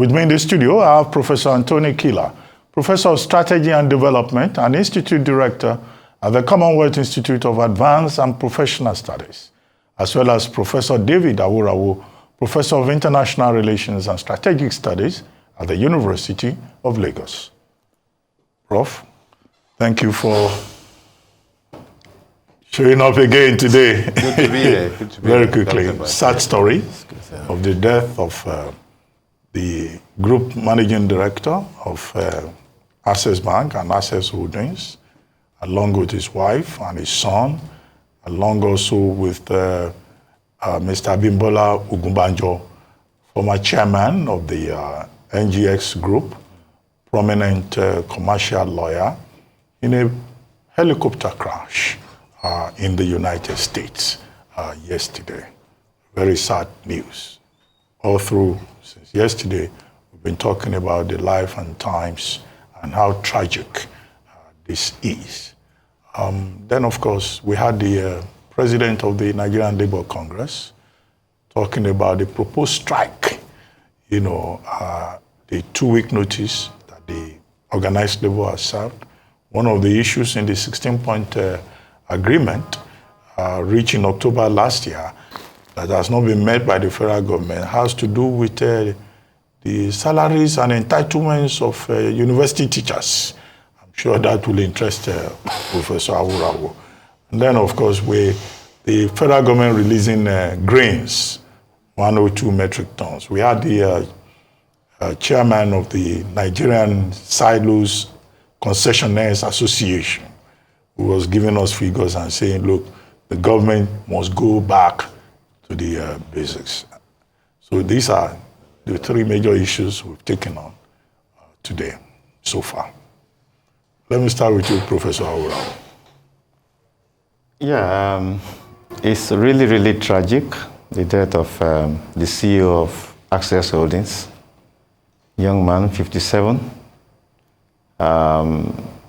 With me in the studio, I have Professor Anthony Kila, Professor of Strategy and Development and Institute Director at the Commonwealth Institute of Advanced and Professional Studies, as well as Professor David Aworawo, Professor of International Relations and Strategic Studies at the University of Lagos. Prof, thank you for showing up again today. Good to be here. Good to be Very here. quickly, sad story of the death of the Group Managing Director of Access Bank and Access Holdings, along with his wife and his son, along also with Mr. Abimbola Ogunbanjo, former chairman of the NGX Group, prominent commercial lawyer, in a helicopter crash in the United States yesterday. Very sad news. All through since yesterday, we've been talking about the life and times and how tragic this is. Then, of course, we had the president of the Nigerian Labour Congress talking about the proposed strike, the 2-week notice that the organized labor has served. One of the issues in the 16-point agreement reached in October last year that has not been met by the federal government has to do with the salaries and entitlements of university teachers. I'm sure that will interest Professor Aworawo. And then, of course, the federal government releasing grains, 102 metric tons. We had the chairman of the Nigerian Silos Concessionaires Association, who was giving us figures and saying, look, the government must go back to the basics. So these are the 3 major issues we've taken on today so far. Let me start with you, Professor Aworawo. Yeah, it's really, really tragic, the death of the CEO of Access Holdings, young man, 57,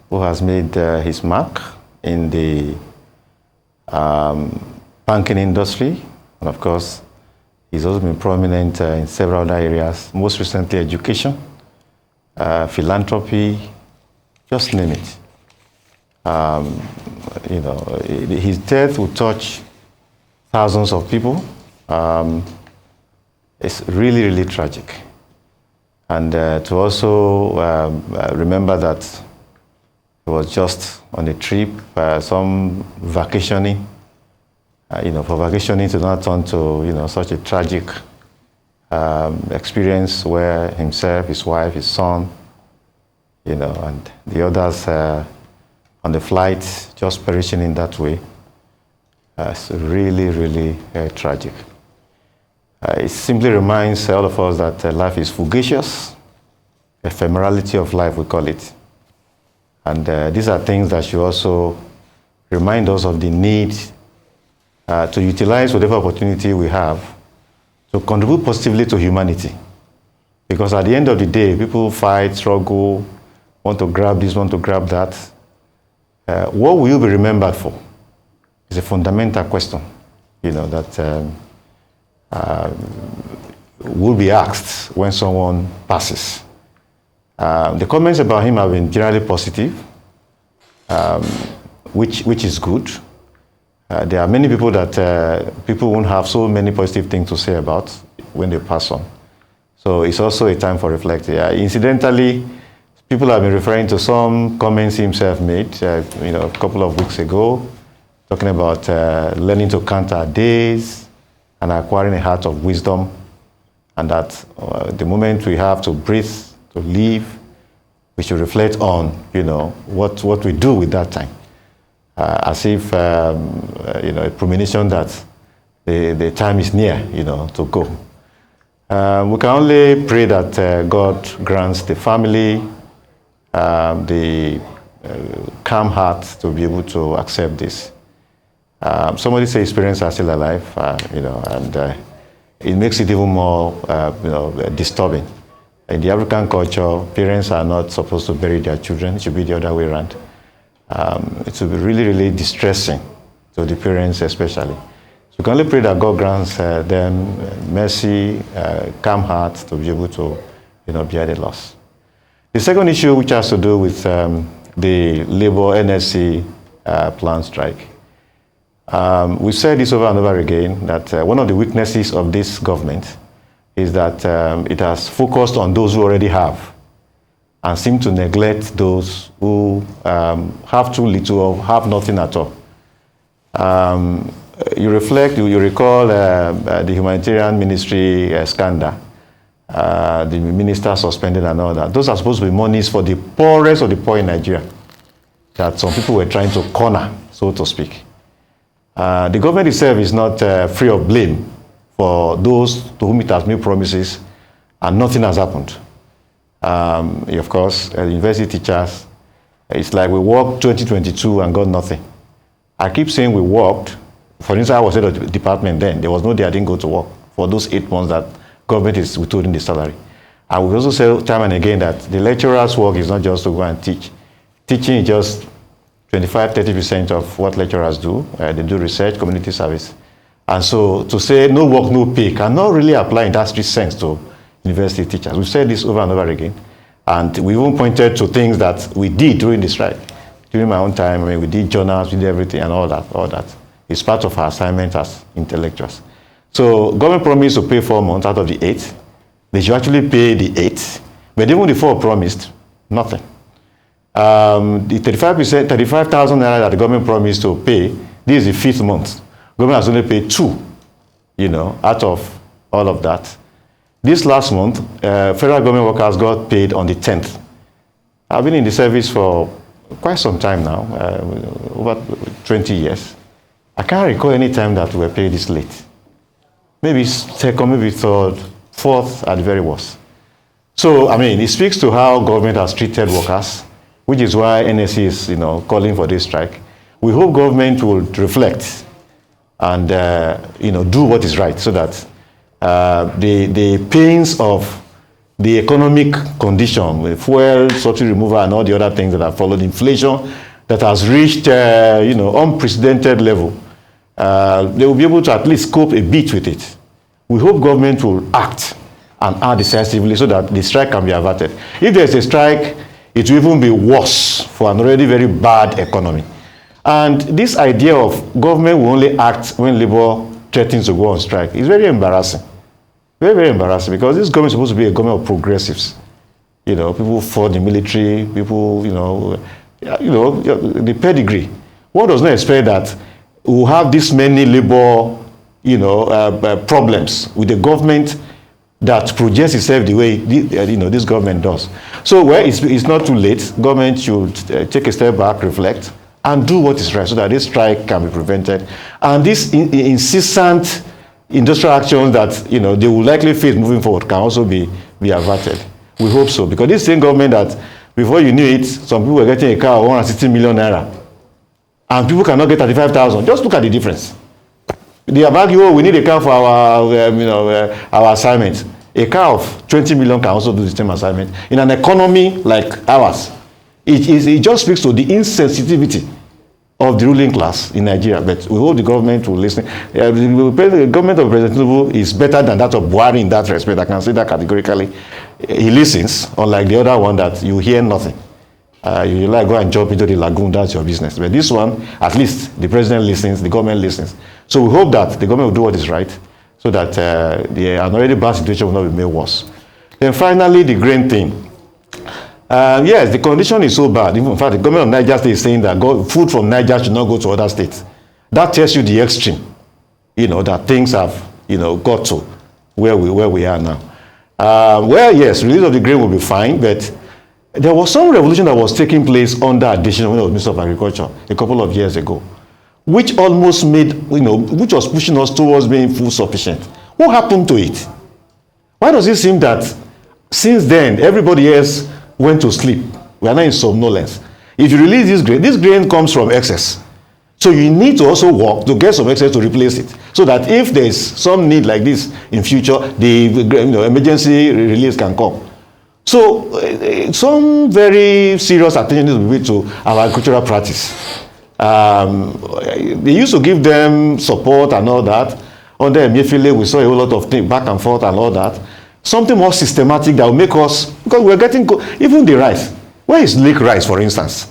who has made his mark in the banking industry. And of course, he's also been prominent in several other areas, most recently education, philanthropy, just name it. His death will touch thousands of people. It's really, really tragic. And to also remember that he was just on a trip, some vacationing, for vacationing to not turn to, such a tragic experience where himself, his wife, his son, and the others on the flight just perishing in that way. It's really, really tragic. It simply reminds all of us that life is fugacious, ephemerality of life, we call it. And these are things that should also remind us of the need to utilize whatever opportunity we have to contribute positively to humanity. Because at the end of the day, people fight, struggle, want to grab this, want to grab that. What will you be remembered for? It's a fundamental question, that will be asked when someone passes. The comments about him have been generally positive, which is good. There are many people that people won't have so many positive things to say about when they pass on. So it's also a time for reflecting. Incidentally, people have been referring to some comments he himself made, a couple of weeks ago, talking about learning to count our days and acquiring a heart of wisdom, and that the moment we have to breathe, to live, we should reflect on, what we do with that time. As if, a premonition that the time is near, to go. We can only pray that God grants the family the calm heart to be able to accept this. Somebody says his parents are still alive, and it makes it even more, disturbing. In the African culture, parents are not supposed to bury their children. It should be the other way around. It will be really, really distressing to the parents especially. So we can only pray that God grants them mercy, calm heart to be able to bear the loss. The second issue, which has to do with the Labour NSC planned strike. We've said this over and over again, that one of the weaknesses of this government is that it has focused on those who already have and seem to neglect those who have too little or have nothing at all. You recall the humanitarian ministry scandal, the minister suspended and all that. Those are supposed to be monies for the poorest of the poor in Nigeria that some people were trying to corner, so to speak. The government itself is not free of blame for those to whom it has made promises and nothing has happened. Of course, university teachers, it's like we worked 2022 and got nothing. I keep saying we worked. For instance, I was head of the department then. There was no day I didn't go to work for those 8 months that government is withholding the salary. And we also say time and again that the lecturer's work is not just to go and teach. Teaching is just 25-30% of what lecturers do. They do research, community service. And so to say no work, no pay cannot really apply in that strict sense to university teachers. We've said this over and over again. And we even pointed to things that we did during the strike. During my own time, we did journals, we did everything and all that. It's part of our assignment as intellectuals. So government promised to pay 4 months out of the 8. They should actually pay the 8. But even the 4 promised, nothing. The 35,000 naira that the government promised to pay, this is the 5th month. Government has only paid 2, out of all of that. This last month, federal government workers got paid on the 10th. I've been in the service for quite some time now, over 20 years. I can't recall any time that we were paid this late. Maybe second, maybe third, fourth at the very worst. So, it speaks to how government has treated workers, which is why NSC is, calling for this strike. We hope government will reflect and, do what is right so that the pains of the economic condition with fuel, subsidy removal and all the other things that have followed, inflation that has reached, unprecedented level, they will be able to at least cope a bit with it. We hope government will act and act decisively so that the strike can be averted. If there's a strike, it will even be worse for an already very bad economy. And this idea of government will only act when labor threatens to go on strike is very embarrassing. Very, very embarrassing, because this government is supposed to be a government of progressives. People for the military, people, the pedigree. One does not expect that we'll have this many labor, problems with the government that projects itself the way, this government does. So, it's not too late. Government should take a step back, reflect, and do what is right so that this strike can be prevented. And this incessant industrial actions that they will likely face moving forward can also be averted. We hope so, because this same government that before you knew it, some people were getting a car of 160 million naira, and people cannot get 35,000. Just look at the difference. They have argued, we need a car for our assignment. A car of 20 million can also do the same assignment in an economy like ours. It just speaks to the insensitivity of the ruling class in Nigeria, but we hope the government will listen. The government of President Tinubu is better than that of Buhari in that respect. I can say that categorically. He listens, unlike the other one that you hear nothing. You go and jump into the lagoon, that's your business. But this one, at least the president listens, the government listens. So we hope that the government will do what is right, so that the already bad situation will not be made worse. Then finally, the grain thing. Yes, the condition is so bad. In fact, the government of Niger State is saying that food from Niger should not go to other states. That tells you the extreme, that things have, got to where we are now. Yes, release of the grain will be fine, but there was some revolution that was taking place under addition when I was Minister of Agriculture a couple of years ago, which almost made, which was pushing us towards being food sufficient. What happened to it? Why does it seem that since then, everybody else went to sleep? We are now in somnolence. If you release this grain comes from excess. So you need to also work to get some excess to replace it. So that if there is some need like this in future, the emergency release can come. So some very serious attention needs to be paid to our agricultural practice. They used to give them support and all that. Under Emefiele, we saw a whole lot of things back and forth and all that. something more systematic that will make us, because we're getting, even the rice. Where is Lake Rice, for instance?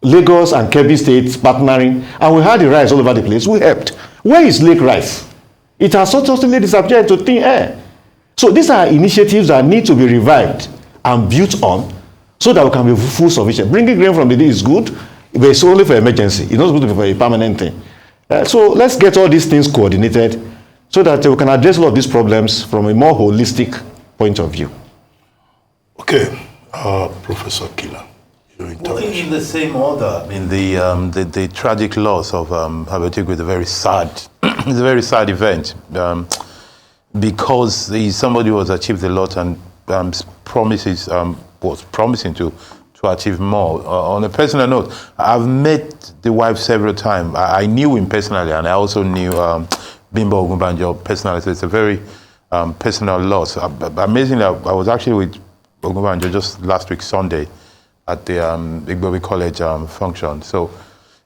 Lagos and Kebbi states partnering, and we had the rice all over the place. We helped. Where is Lake Rice? It has so totally disappeared to thin air. So these are initiatives that need to be revived and built on so that we can be full sufficient. Bringing grain from the day is good, but it's only for emergency. It's not supposed to be for a permanent thing. So let's get all these things coordinated so that we can address all of these problems from a more holistic point of view. Okay, Professor Kila. Well, in the same order, I mean, the tragic loss of Habatik is a very sad, it's a very sad event because he's somebody who has achieved a lot and was promising to achieve more. On a personal note, I've met the wife several times. I knew him personally, and I also knew Bimbo Ogunbanjo personally. So it's a very personal loss. Amazingly, I was actually with Ogunbanjo just last week Sunday at the Igbobi College function. So,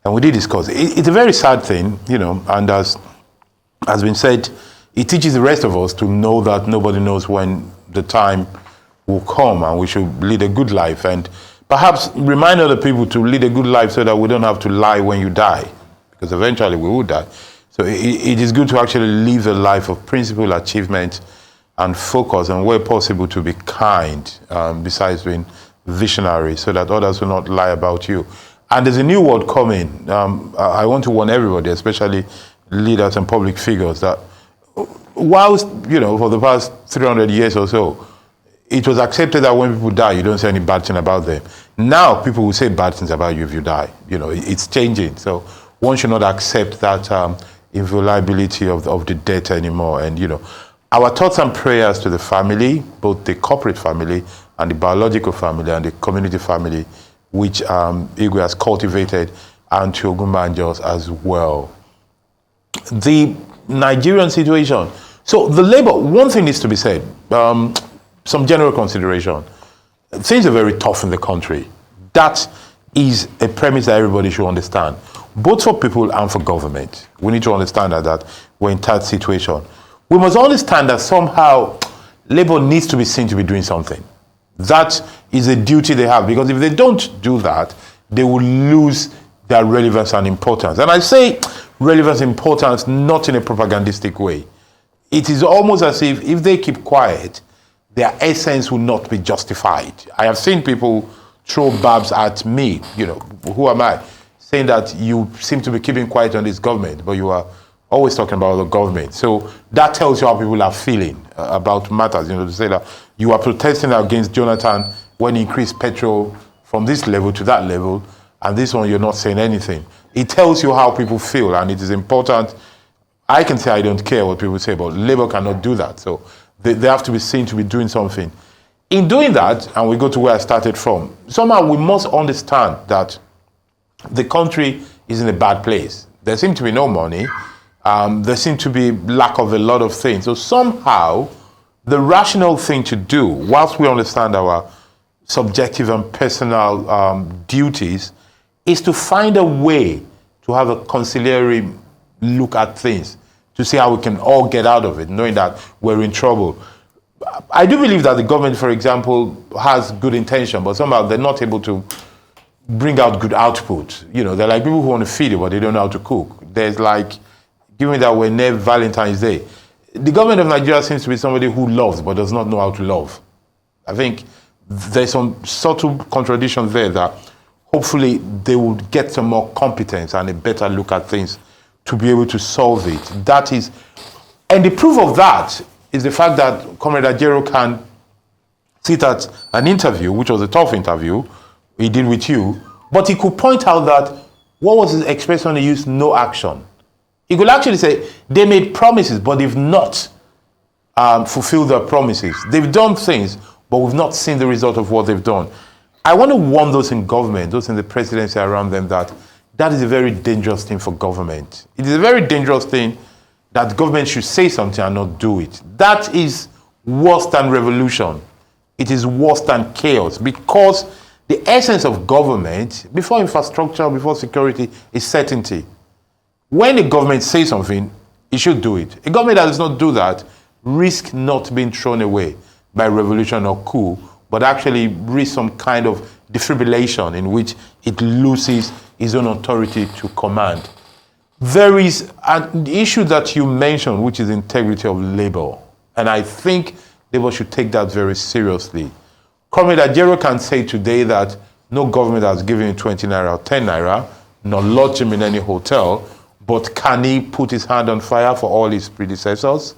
and we did discuss. It's a very sad thing, you know, and as has been said, it teaches the rest of us to know that nobody knows when the time will come, and we should lead a good life, and perhaps remind other people to lead a good life so that we don't have to lie when you die, because eventually we will die. So it is good to actually live a life of principle, achievement, and focus, and where possible to be kind, besides being visionary, so that others will not lie about you. And there's a new word coming. I want to warn everybody, especially leaders and public figures, that whilst, you know, for the past 300 years or so, it was accepted that when people die, you don't say any bad thing about them. Now, people will say bad things about you if you die. You know, it's changing. So one should not accept that inviolability of the dead anymore. And, you know, our thoughts and prayers to the family, both the corporate family and the biological family and the community family, which Igwe has cultivated, and to Ogunbanjos as well. The Nigerian situation. So the labor, one thing needs to be said, some general consideration. Things are very tough in the country. That is a premise that everybody should understand, both for people and for government. We need to understand that we're in that situation. We must understand that somehow labor needs to be seen to be doing something. That is a duty they have, because if they don't do that, they will lose their relevance and importance. And I say relevance and importance not in a propagandistic way. It is almost as if they keep quiet, their essence will not be justified. I have seen people throw barbs at me, you know, who am I? Saying that you seem to be keeping quiet on this government, but you are always talking about the government. So that tells you how people are feeling about matters, you know, to say that you are protesting against Jonathan when he increased petrol from this level to that level, and this one you're not saying anything. It tells you how people feel, and it is important. I can say I don't care what people say, but Labour cannot do that. So they have to be seen to be doing something. In doing that, and we go to where I started from, somehow we must understand that the country is in a bad place. There seems to be no money. There seems to be lack of a lot of things. So somehow, the rational thing to do, whilst we understand our subjective and personal duties, is to find a way to have a conciliatory look at things, to see how we can all get out of it, knowing that we're in trouble. I do believe that the government, for example, has good intention, but somehow they're not able to bring out good output. You know, they're like people who want to feed you, but they don't know how to cook. There's like, given that we're near Valentine's Day, the government of Nigeria seems to be somebody who loves, but does not know how to love. I think there's some subtle contradictions there that hopefully they will get some more competence and a better look at things to be able to solve it. That is, and the proof of that is the fact that Comrade Ajero can sit at an interview, which was a tough interview he did with you, but he could point out that, what was his expression he used? No action. He could actually say, they made promises, but they've not fulfilled their promises. They've done things, but we've not seen the result of what they've done. I want to warn those in government, those in the presidency around them, that that is a very dangerous thing for government. It is a very dangerous thing that government should say something and not do it. That is worse than revolution. It is worse than chaos, because the essence of government, before infrastructure, before security, is certainty. When a government says something, it should do it. A government that does not do that risks not being thrown away. by revolution or coup, but actually reach some kind of defibrillation in which it loses its own authority to command. There is an issue that you mentioned, which is integrity of labor. And I think labor should take that very seriously. Comrade Ajero can say today that no government has given him 20 naira or 10 naira, nor lodged him in any hotel, but can he put his hand on fire for all his predecessors,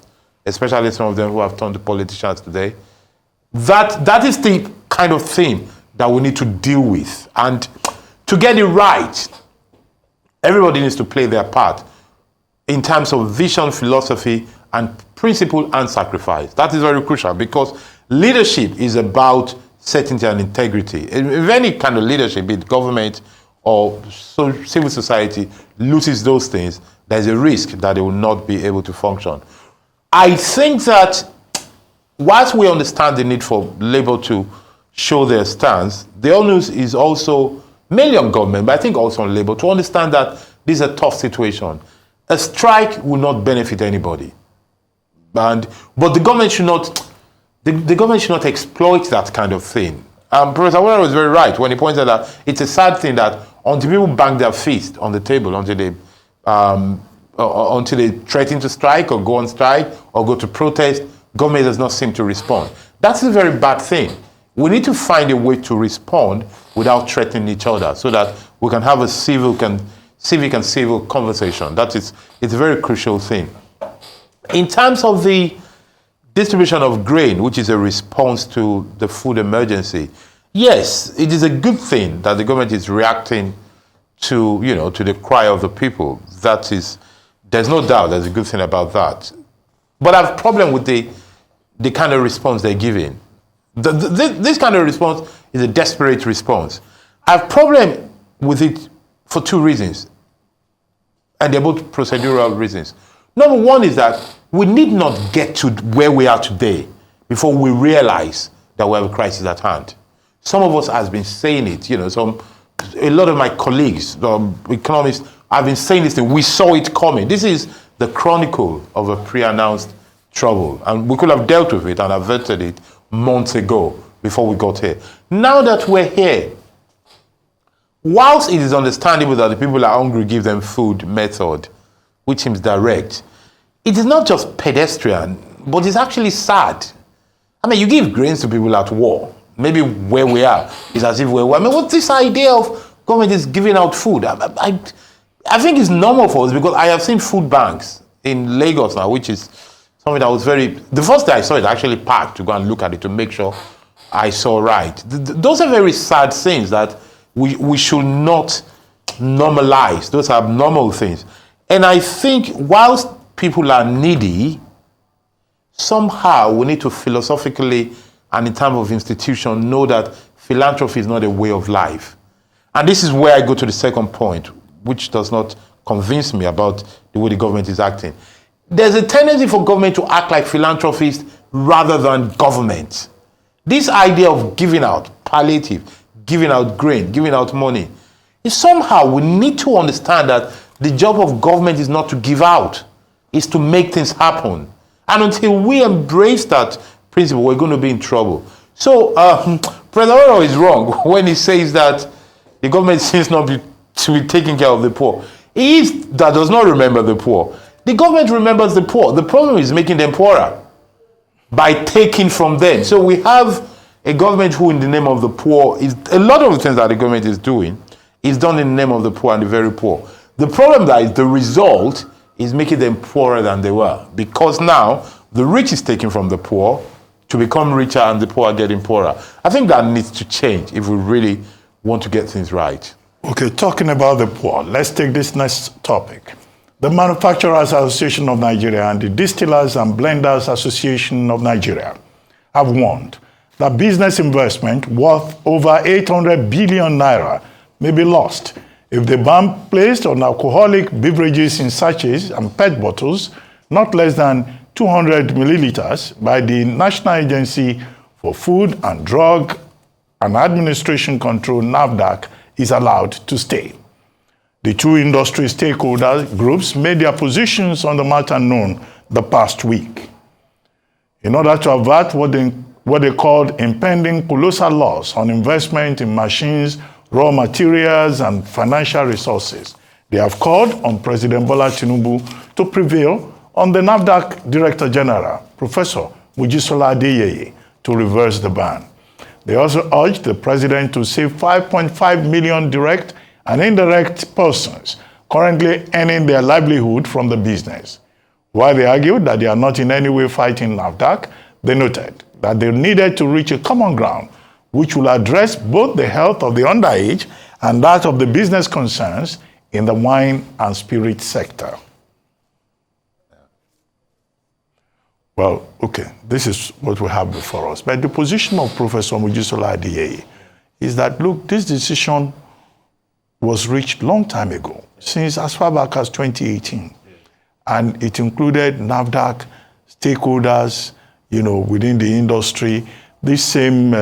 especially some of them who have turned to politicians today? That is the kind of thing that we need to deal with. And to get it right, everybody needs to play their part in terms of vision, philosophy, and principle and sacrifice. That is very crucial because leadership is about certainty and integrity. If any kind of leadership, be it government or civil society, loses those things, there's a risk that they will not be able to function. I think that whilst we understand the need for labor to show their stance, the onus is also mainly on government, but I think also on labor, to understand that this is a tough situation. A strike will not benefit anybody. But the government should not exploit that kind of thing. Professor Aworawo was very right when he pointed out that it's a sad thing that until people bang their fist on the table, until they threaten to strike or go on strike or go to protest, government does not seem to respond. That's a very bad thing. We need to find a way to respond without threatening each other so that we can have a civic and civil conversation. It's a very crucial thing. In terms of the distribution of grain, which is a response to the food emergency, yes, it is a good thing that the government is reacting to the cry of the people. There's no doubt there's a good thing about that. But I have a problem with the kind of response they're giving. This kind of response is a desperate response. I have a problem with it for two reasons, and they're both procedural reasons. Number one is that we need not get to where we are today before we realize that we have a crisis at hand. Some of us have been saying it, a lot of my colleagues, economists, have been saying this thing. We saw it coming. This is the chronicle of a pre-announced trouble, and we could have dealt with it and averted it months ago before we got here. Now that we're here, whilst it is understandable that the people are hungry, give them food method, which seems direct, it is not just pedestrian, but it's actually sad. I mean, you give grains to people at war. Maybe where we are is as if we're war. I mean, what's this idea of government is giving out food? I think it's normal for us because I have seen food banks in Lagos now, which is something that was the first day I saw it, I actually parked to go and look at it to make sure I saw right. Those are very sad things that we should not normalize. Those are abnormal things. And I think whilst people are needy, somehow we need to philosophically and in terms of institution know that philanthropy is not a way of life. And this is where I go to the second point, which does not convince me about the way the government is acting. There's a tendency for government to act like philanthropists rather than government. This idea of giving out palliative, giving out grain, giving out money, is somehow we need to understand that the job of government is not to give out, it's to make things happen. And until we embrace that principle, we're going to be in trouble. So, President Aworawo is wrong when he says that the government seems not to be taking care of the poor. That does not remember the poor. The government remembers the poor. The problem is making them poorer by taking from them. So we have a government who, in the name of the poor, a lot of the things that the government is doing is done in the name of the poor and the very poor. The problem that is the result is making them poorer than they were, because now the rich is taking from the poor to become richer and the poor are getting poorer. I think that needs to change if we really want to get things right. Okay, talking about the poor, let's take this next topic. The Manufacturers Association of Nigeria and the Distillers and Blenders Association of Nigeria have warned that business investment worth over 800 billion naira may be lost if the ban placed on alcoholic beverages in sachets and PET bottles not less than 200 milliliters by the National Agency for Food and Drug and Administration Control, NAFDAC, is allowed to stay. The two industry stakeholder groups made their positions on the matter known the past week. In order to avert what what they called impending colossal loss on investment in machines, raw materials, and financial resources. They have called on President Bola Tinubu to prevail on the NAFDAC Director General, Professor Mojisola Adeyeye, to reverse the ban. They also urged the president to save 5.5 million direct and indirect persons currently earning their livelihood from the business. While they argued that they are not in any way fighting NAFDAC, they noted that they needed to reach a common ground which will address both the health of the underage and that of the business concerns in the wine and spirit sector. Well, okay, this is what we have before us. But the position of Professor Mojisola Adeyeye is that, look, this decision was reached long time ago, since as far back as 2018. And it included NAFDAC, stakeholders, within the industry, these same,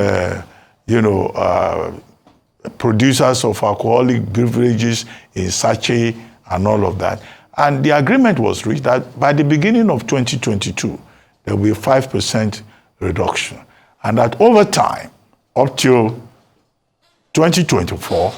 producers of alcoholic beverages in sachet and all of that. And the agreement was reached that by the beginning of 2022, there will be a 5% reduction. And that over time, up till 2024,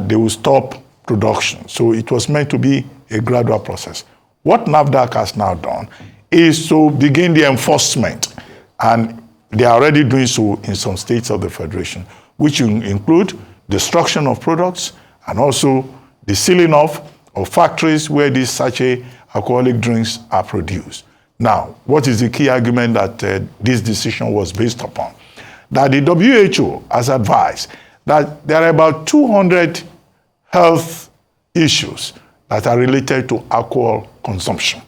they will stop production. So it was meant to be a gradual process. What NAFDAC has now done is to begin the enforcement. And they are already doing so in some states of the Federation, which include destruction of products and also the sealing off of factories where these sachet alcoholic drinks are produced. Now, what is the key argument that this decision was based upon? That the WHO has advised that there are about 200 health issues that are related to alcohol consumption.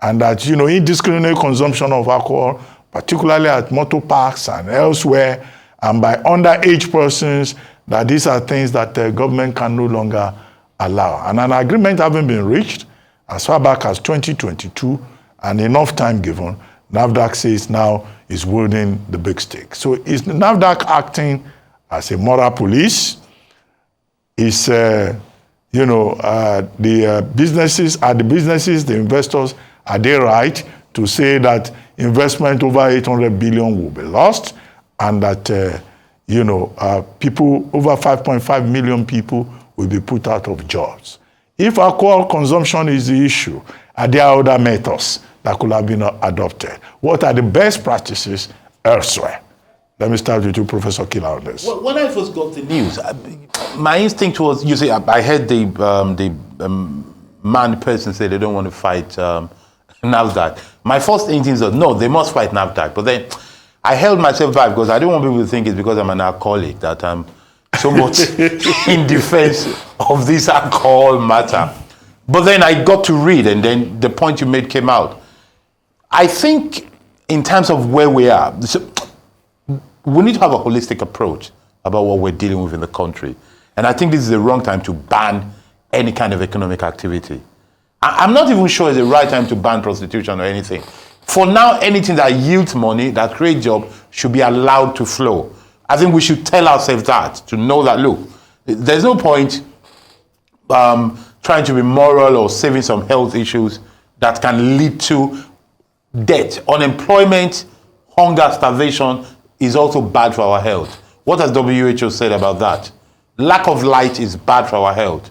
And that, indiscriminate consumption of alcohol, particularly at motor parks and elsewhere, and by underage persons, that these are things that the government can no longer allow. And an agreement having been reached as far back as 2022, and enough time given, NAFDAC says now is wielding the big stick. So is NAFDAC acting as a moral police? Is the businesses, the investors, are they right to say that investment over 800 billion will be lost, and that people, over 5.5 million people, will be put out of jobs? If alcohol consumption is the issue, are there other methods that could have been adopted? What are the best practices elsewhere? Let me start with you, Professor Kila, on this. When I first got the news, my instinct was, I heard the person say they don't want to fight NAFDAC. My first instinct was, no, they must fight NAFDAC. But then I held myself back because I don't want people to think it's because I'm an alcoholic that I'm so much in defense of this alcohol matter. But then I got to read, and then the point you made came out. I think in terms of where we are, we need to have a holistic approach about what we're dealing with in the country. And I think this is the wrong time to ban any kind of economic activity. I'm not even sure it's the right time to ban prostitution or anything. For now, anything that yields money, that creates jobs, should be allowed to flow. I think we should tell ourselves that, to know that, look, there's no point trying to be moral or saving some health issues that can lead to debt. Unemployment, hunger, starvation is also bad for our health. What has WHO said about that? Lack of light is bad for our health.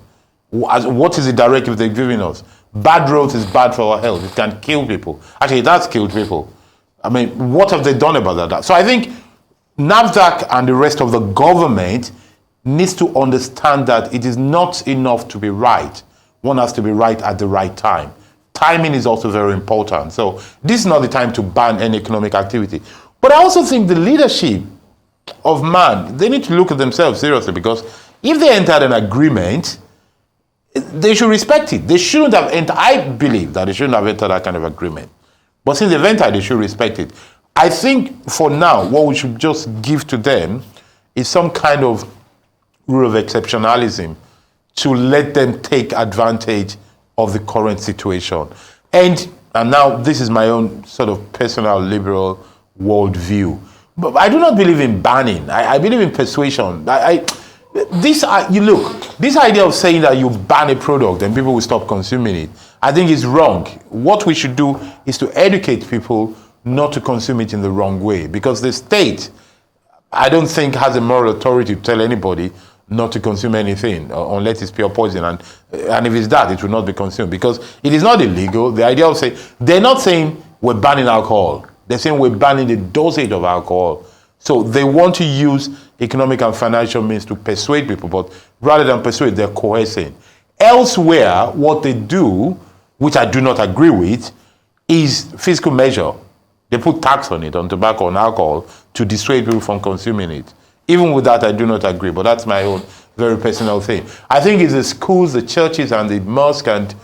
What is the directive they're giving us? Bad roads is bad for our health. It can kill people. Actually, it has killed people. I mean, what have they done about that? So I think NAFDAC and the rest of the government needs to understand that it is not enough to be right. One has to be right at the right time. Timing is also very important. So this is not the time to ban any economic activity. But I also think the leadership of man, they need to look at themselves seriously, because if they entered an agreement, they should respect it. They shouldn't have entered. I believe that they shouldn't have entered that kind of agreement. But since they've entered, they should respect it. I think for now, what we should just give to them is some kind of rule of exceptionalism to let them take advantage of the current situation. And now this is my own sort of personal liberal worldview. But I do not believe in banning. I believe in persuasion. This idea of saying that you ban a product and people will stop consuming it, I think is wrong. What we should do is to educate people not to consume it in the wrong way. Because the state, I don't think, has a moral authority to tell anybody not to consume anything unless it's pure poison. And if it's that, it will not be consumed. Because it is not illegal. The idea of saying, they're not saying we're banning alcohol. They're saying we're banning the dosage of alcohol. So they want to use economic and financial means to persuade people, but rather than persuade, they're coercing. Elsewhere, what they do, which I do not agree with, is fiscal measure. They put tax on it, on tobacco and alcohol, to dissuade people from consuming it. Even with that, I do not agree, but that's my own very personal thing. I think it's the schools, the churches, and the mosque and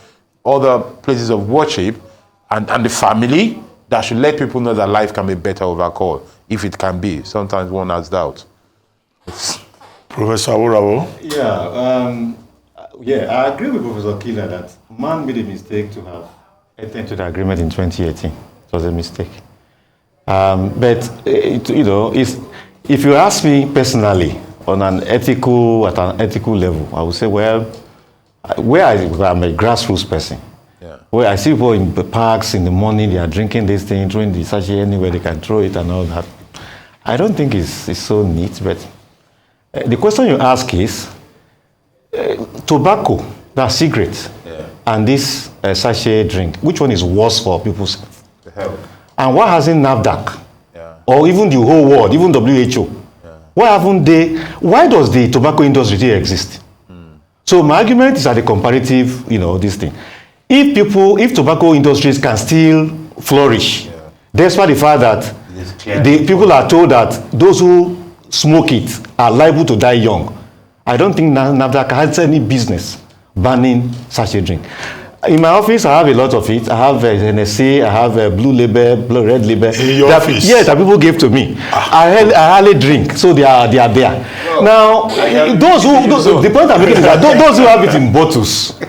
other places of worship, and the family that should let people know that life can be better with alcohol, if it can be. Sometimes one has doubt. Professor Aworawo? I agree with Professor Kila that man made a mistake to have entered into the agreement in 2018. It was a mistake. If you ask me personally, at an ethical level, I would say, well, I'm a grassroots person. Yeah. Where I see people in the parks in the morning, they are drinking this thing, throwing the sachet anywhere they can throw it and all that. I don't think it's so neat, but the question you ask is, tobacco, that's cigarettes, and this sachet drink, which one is worse for people's health? And why hasn't NAFDAC, or even the whole world, even WHO, why does the tobacco industry still exist? So my argument is that the comparative, this thing. If tobacco industries can still flourish, despite the fact that the people are told that those who smoke it are liable to die young, I don't think NAFDAC has any business banning such a drink. In my office, I have a lot of it. I have NSA, I have a blue label, red label. In your office? Yes, that people gave to me. I hardly drink, so they are there. Well, now, the point I'm making is that those who have it in bottles,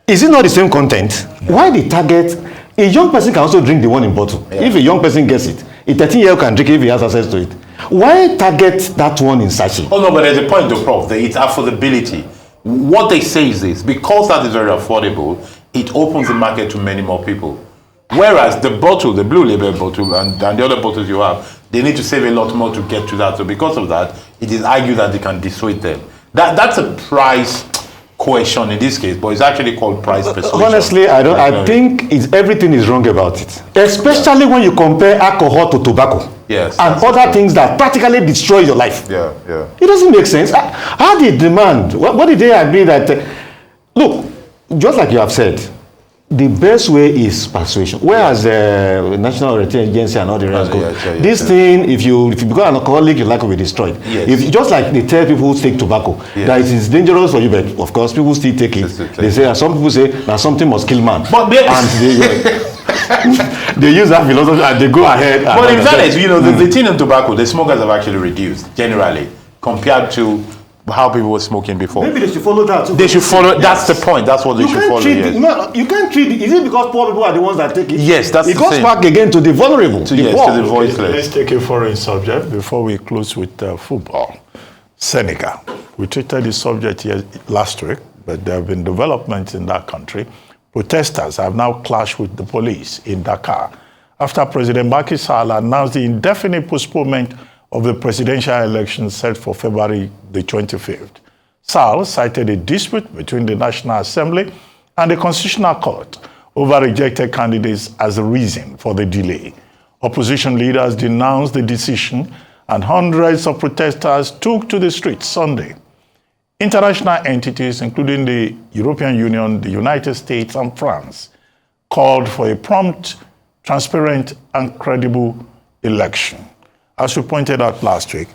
is it not the same content? Why the target? A young person can also drink the one in bottle. If a young person gets it, a 13-year-old can drink it if he has access to it. Why target that one in sachet? Oh no, but there's a point though, Prof. It's affordability. What they say is this: because that is very affordable, it opens the market to many more people. Whereas the bottle, the blue label bottle, and the other bottles you have, they need to save a lot more to get to that. So because of that, it is argued that they can dissuade them. That's a price coercion in this case, but it's actually called price persuasion. Honestly, I think everything is wrong about it. Especially when you compare alcohol to tobacco. Yes. And other things that practically destroy your life. Yeah. It doesn't make sense. How did demand? What did they agree that? Look, just like you have said, the best way is persuasion. Whereas the National Orientation Agency and all the rest go, this thing, if you become an alcoholic, your life will be destroyed. Yes. If just like they tell people who take tobacco, that it is dangerous for you, but of course people still take it. They say, some people say, now something must kill man. But they use that philosophy and they go ahead. But in fairness, the tin and tobacco, the smokers have actually reduced generally compared to how people were smoking before. Maybe they should follow that too. They should follow. Yes. That's the point. That's what they should follow. You can't treat it. Is it because poor people are the ones that take it? Yes, that's it goes back again to the vulnerable, to the poor. the voiceless. Let's take a foreign subject before we close with football. Senegal. We treated the subject here last week, but there have been developments in that country. Protesters have now clashed with the police in Dakar after President Macky Sall announced the indefinite postponement of the presidential election set for February the 25th. Sall cited a dispute between the National Assembly and the Constitutional Court over rejected candidates as the reason for the delay. Opposition leaders denounced the decision and hundreds of protesters took to the streets Sunday. International entities, including the European Union, the United States, and France, called for a prompt, transparent, and credible election. As we pointed out last week,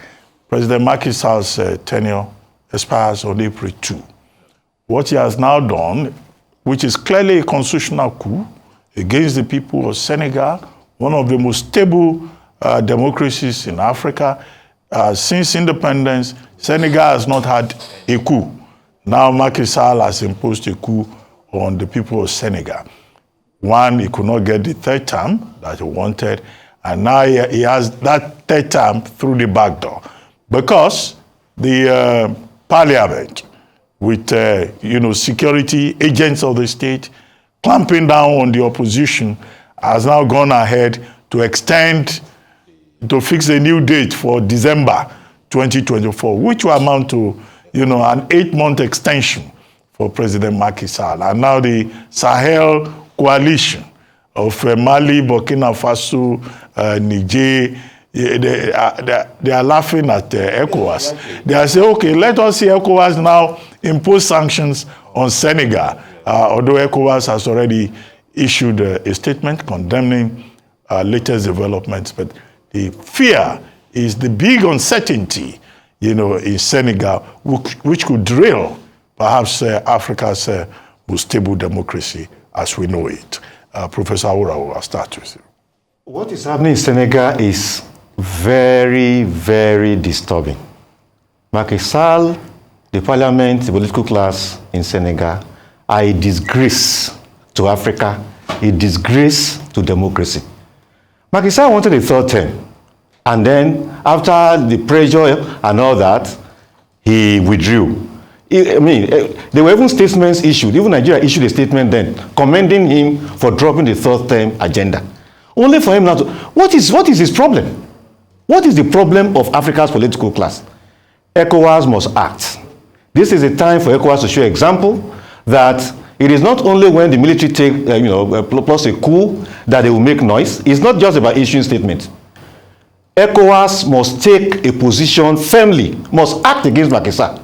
President Macky Sall's tenure expires on April 2. What he has now done, which is clearly a constitutional coup against the people of Senegal, one of the most stable democracies in Africa. Since independence, Senegal has not had a coup. Now Macky Sall has imposed a coup on the people of Senegal. One, he could not get the third term that he wanted, and now he has that third term through the back door. Because the parliament, with security agents of the state, clamping down on the opposition, has now gone ahead to extend, to fix a new date for December 2024, which will amount to, an 8-month extension for President Macky Sall. And now the Sahel coalition of Mali, Burkina Faso, Niger, they are laughing at ECOWAS. They are saying, okay, let us see ECOWAS now impose sanctions on Senegal, although ECOWAS has already issued a statement condemning latest developments. But the fear is the big uncertainty, in Senegal, which could derail perhaps Africa's most stable democracy as we know it. Professor Aworawo, I'll start with you. What is happening in Senegal is very, very disturbing. Macky Sall, the parliament, the political class in Senegal are a disgrace to Africa, a disgrace to democracy. Macky Sall wanted a third term, and then after the pressure and all that, he withdrew. I mean, there were even statements issued, even Nigeria issued a statement then, commending him for dropping the third term agenda. Only for him now to, what is his problem? What is the problem of Africa's political class? ECOWAS must act. This is a time for ECOWAS to show example that it is not only when the military take, plus a coup that they will make noise. It's not just about issuing statements. ECOWAS must take a position firmly, must act against Macky Sall,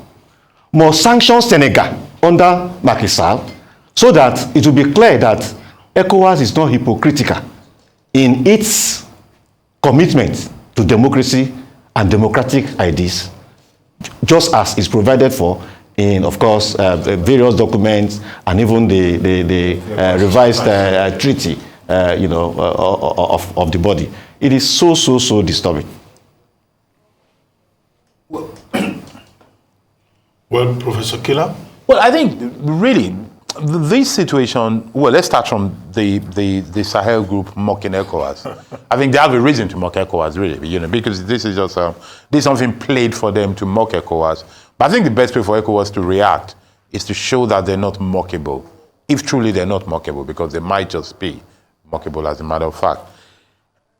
must sanction Senegal under Macky Sall, so that it will be clear that ECOWAS is not hypocritical in its commitment to democracy and democratic ideas, just as is provided for in, of course, various documents and even the revised treaty, of the body. It is so disturbing. Well, Professor Kila? Well, I think really this situation, well, let's start from the Sahel group mocking ECOWAS. I think they have a reason to mock ECOWAS, really, because this is just this is something played for them to mock ECOWAS. But I think the best way for ECOWAS to react is to show that they're not mockable, if truly they're not mockable, because they might just be mockable as a matter of fact.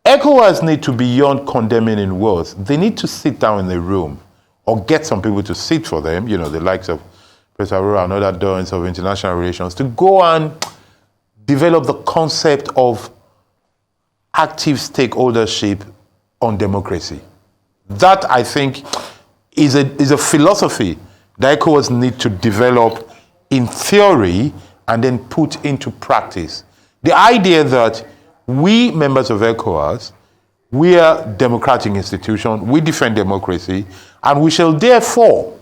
ECOWAS need to, beyond condemning in words, they need to sit down in a room or get some people to sit for them, the likes of Professor Aworawo and other doings of international relations, to go and develop the concept of active stakeholdership on democracy. That, I think, is a philosophy that ECOWAS need to develop in theory and then put into practice. The idea that we, members of ECOWAS, we are a democratic institution, we defend democracy, and we shall therefore,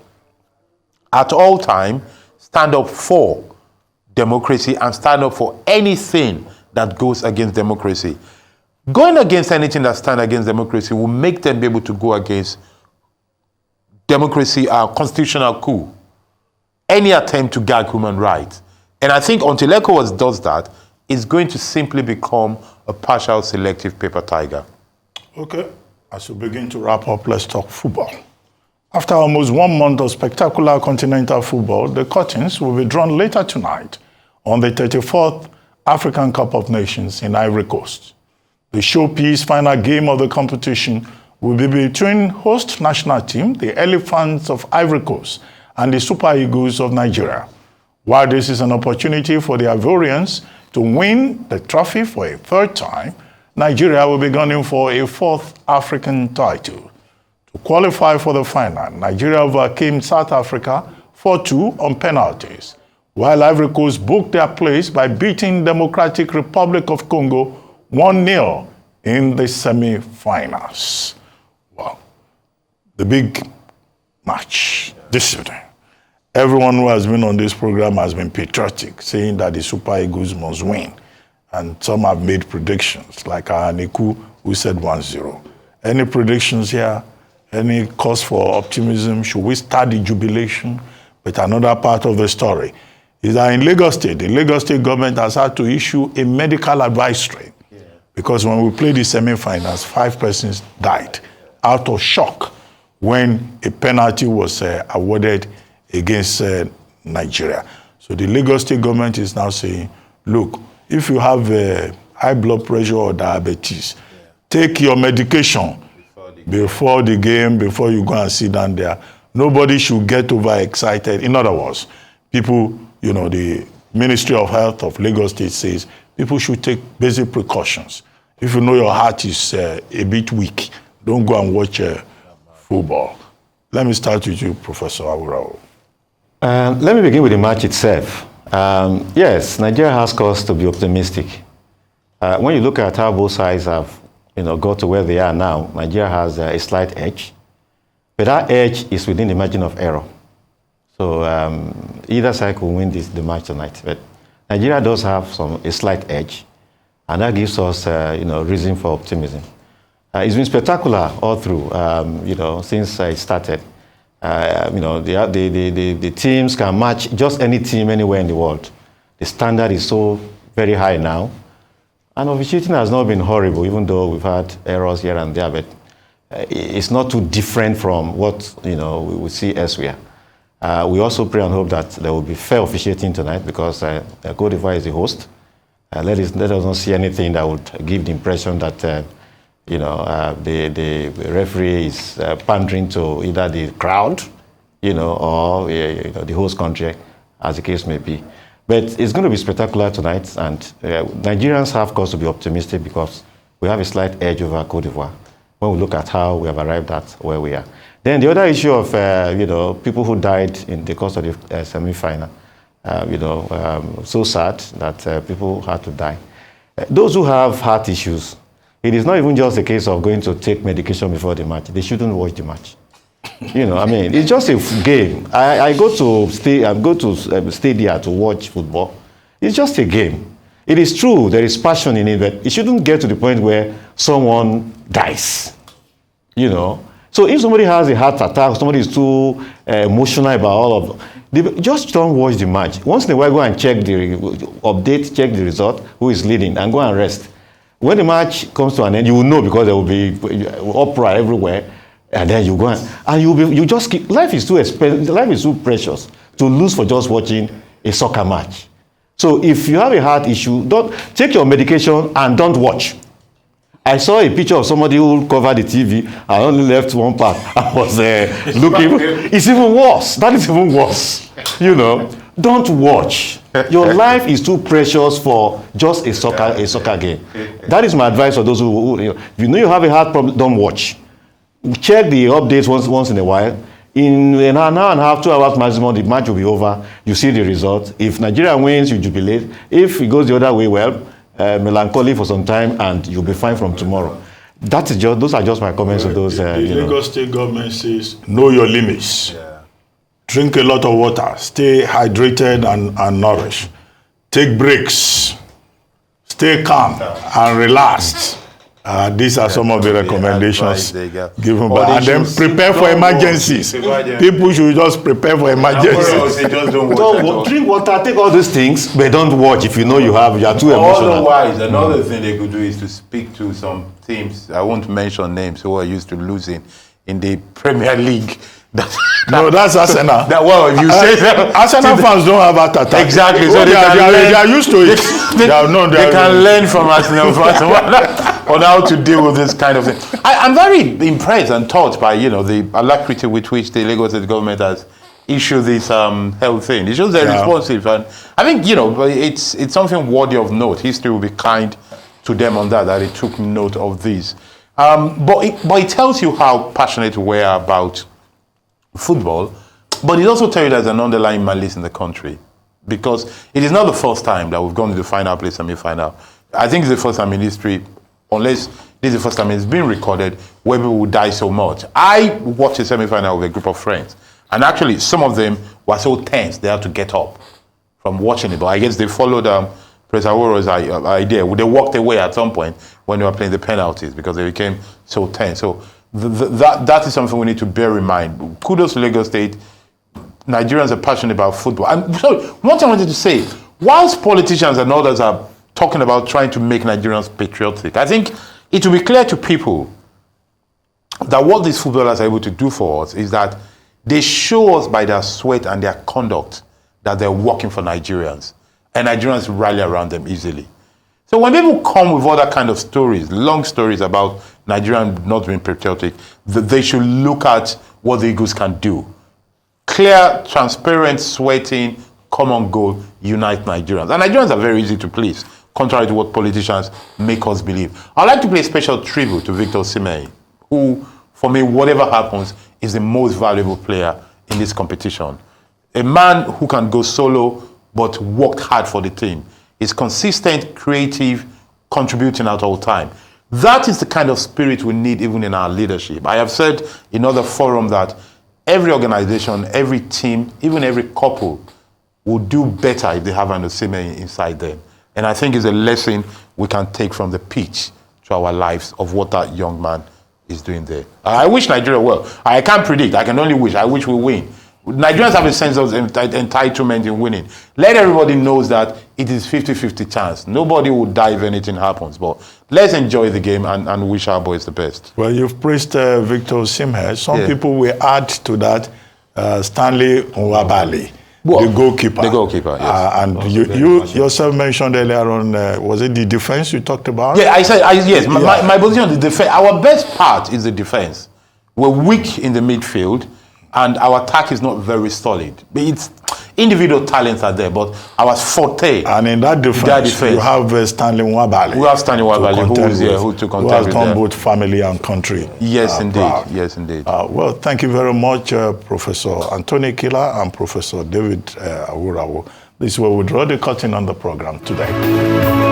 at all time, stand up for democracy and stand up for anything that goes against democracy. Going against anything that stands against democracy will make them be able to go against democracy, constitutional coup, any attempt to gag human rights. And I think until ECOWAS does that, it's going to simply become a partial selective paper tiger. Okay, as we begin to wrap up, let's talk football. After almost 1 month of spectacular continental football, the curtains will be drawn later tonight on the 34th African Cup of Nations in Ivory Coast. The showpiece final game of the competition will be between host national team, the Elephants of Ivory Coast, and the Super Eagles of Nigeria. While this is an opportunity for the Ivorians to win the trophy for a third time, Nigeria will be gunning for a fourth African title. To qualify for the final, Nigeria overcame South Africa 4-2 on penalties, while Ivory Coast booked their place by beating Democratic Republic of Congo 1-0 in the semi-finals. Wow, the big match this evening. Everyone who has been on this program has been patriotic, saying that the Super Eagles must win. And some have made predictions, like Ahaneku, who said 1-0. Any predictions here? Any cause for optimism? Should we start the jubilation? But another part of the story is that in Lagos State, the Lagos State government has had to issue a medical advisory. Yeah. Because when we played the semi-finals, 5 persons died out of shock when a penalty was awarded against Nigeria. So the Lagos State government is now saying, look, if you have high blood pressure or diabetes, Take your medication before the game, before you go and sit down there. Nobody should get overexcited. In other words, people, the Ministry of Health of Lagos State says people should take basic precautions. If you know your heart is a bit weak, don't go and watch football. Let me start with you, Professor Aworawo. Let me begin with the match itself. Yes, Nigeria has cause to be optimistic. When you look at how both sides have got to where they are now, Nigeria has a slight edge. But that edge is within the margin of error. So either side could win the match tonight. But Nigeria does have a slight edge. And that gives us reason for optimism. It's been spectacular all through, since it started. The teams can match just any team anywhere in the world. The standard is so very high now. And officiating has not been horrible, even though we've had errors here and there, but it's not too different from what we see elsewhere. We also pray and hope that there will be fair officiating tonight because Côte d'Ivoire is the host. Let us not see anything that would give the impression that the referee is pandering to either the crowd, or the host country, as the case may be. But it's going to be spectacular tonight, and Nigerians have cause to be optimistic because we have a slight edge over Côte d'Ivoire when we look at how we have arrived at where we are. Then the other issue of people who died in the course of the semi-final, so sad that people had to die. Those who have heart issues, it is not even just a case of going to take medication before the match. They shouldn't watch the match. It's just a game. I go to stadia to watch football. It's just a game. It is true there is passion in it, but it shouldn't get to the point where someone dies. So if somebody has a heart attack, somebody is too emotional about all of just don't watch the match. Once in a while, go and check check the result, who is leading, and go and rest. When the match comes to an end, you will know because there will be uproar everywhere, and then you go and you just keep. Life is too expensive. Life is too precious to lose for just watching a soccer match. So if you have a heart issue, don't take your medication and don't watch. I saw a picture of somebody who covered the TV. I only left one part. I was looking. It's even worse. That is even worse. Don't watch. Your life is too precious for just a soccer game. That is my advice for those who if you know you have a heart problem, don't watch. Check the updates once in a while. In an hour and a half, 2 hours maximum, the match will be over. You see the result. If Nigeria wins, you jubilate. If it goes the other way, well, melancholy for some time, and you'll be fine from tomorrow. Those are just my comments to those. The Lagos State government says, know your limits. Yeah. Drink a lot of water. Stay hydrated and nourished. Take breaks. Stay calm and relaxed. These are some of the recommendations given by, and then prepare for emergencies. People should just prepare for emergencies. Don't drink water, take all these things, but don't watch if you know you are too emotional. Otherwise, another thing they could do is to speak to some teams. I won't mention names who are used to losing in the Premier League. No, that's Arsenal. If you say that, Arsenal fans don't have heart attack. Exactly. So they are used to it. They can learn from Arsenal fans on how to deal with this kind of thing. I'm very impressed and taught by the alacrity with which the Lagos State government has issued this health thing. It shows they're responsive, and I think it's something worthy of note. History will be kind to them on that they took note of this. But it tells you how passionate we are about football, but it also tells you there's an underlying malice in the country, because it is not the first time that we've gone to the final place, semi-final. I think it's the first time in history, unless this is the first time it's been recorded, where people would die so much. I watched a semi-final with a group of friends, and actually some of them were so tense they had to get up from watching it. But I guess they followed Professor Aworawo's idea. They walked away at some point when they were playing the penalties because they became so tense. So that is something we need to bear in mind. Kudos to Lagos State. Nigerians are passionate about football. And so, one thing I wanted to say, whilst politicians and others are talking about trying to make Nigerians patriotic, I think it will be clear to people that what these footballers are able to do for us is that they show us by their sweat and their conduct that they're working for Nigerians. And Nigerians rally around them easily. So when people come with other kind of stories, long stories about Nigeria not being patriotic, they should look at what the Eagles can do. Clear, transparent, sweating, common goal, unite Nigerians. And Nigerians are very easy to please, contrary to what politicians make us believe. I'd like to pay a special tribute to Victor Osimhen, who, for me, whatever happens, is the most valuable player in this competition. A man who can go solo, but worked hard for the team. Is consistent, creative, contributing at all time. That is the kind of spirit we need even in our leadership. I have said in other forums that every organization, every team, even every couple will do better if they have an Osimhen inside them. And I think it's a lesson we can take from the pitch to our lives of what that young man is doing there. I wish Nigeria well. I can't predict. I can only wish. I wish we win. Nigerians have a sense of entitlement in winning. Let everybody know that it is 50-50 chance. Nobody will die if anything happens. But let's enjoy the game and wish our boys the best. Well, you've praised Victor Osimhen. Some people will add to that Stanley Nwabali, the goalkeeper. The goalkeeper, yes. And you yourself mentioned earlier on, was it the defense you talked about? Yeah, I said, yes. My position on the defense, our best part is the defense. We're weak in the midfield. And our attack is not very solid. It's individual talents are there, but our forte. And in that defense, you have Stanley Nwabali. We have Stanley Nwabali, who is here, who has done both family and country. Yes, indeed. Proud. Yes, indeed. Well, thank you very much, Professor Anthony Kila and Professor David Aworawo. This is where we draw the curtain on the program today.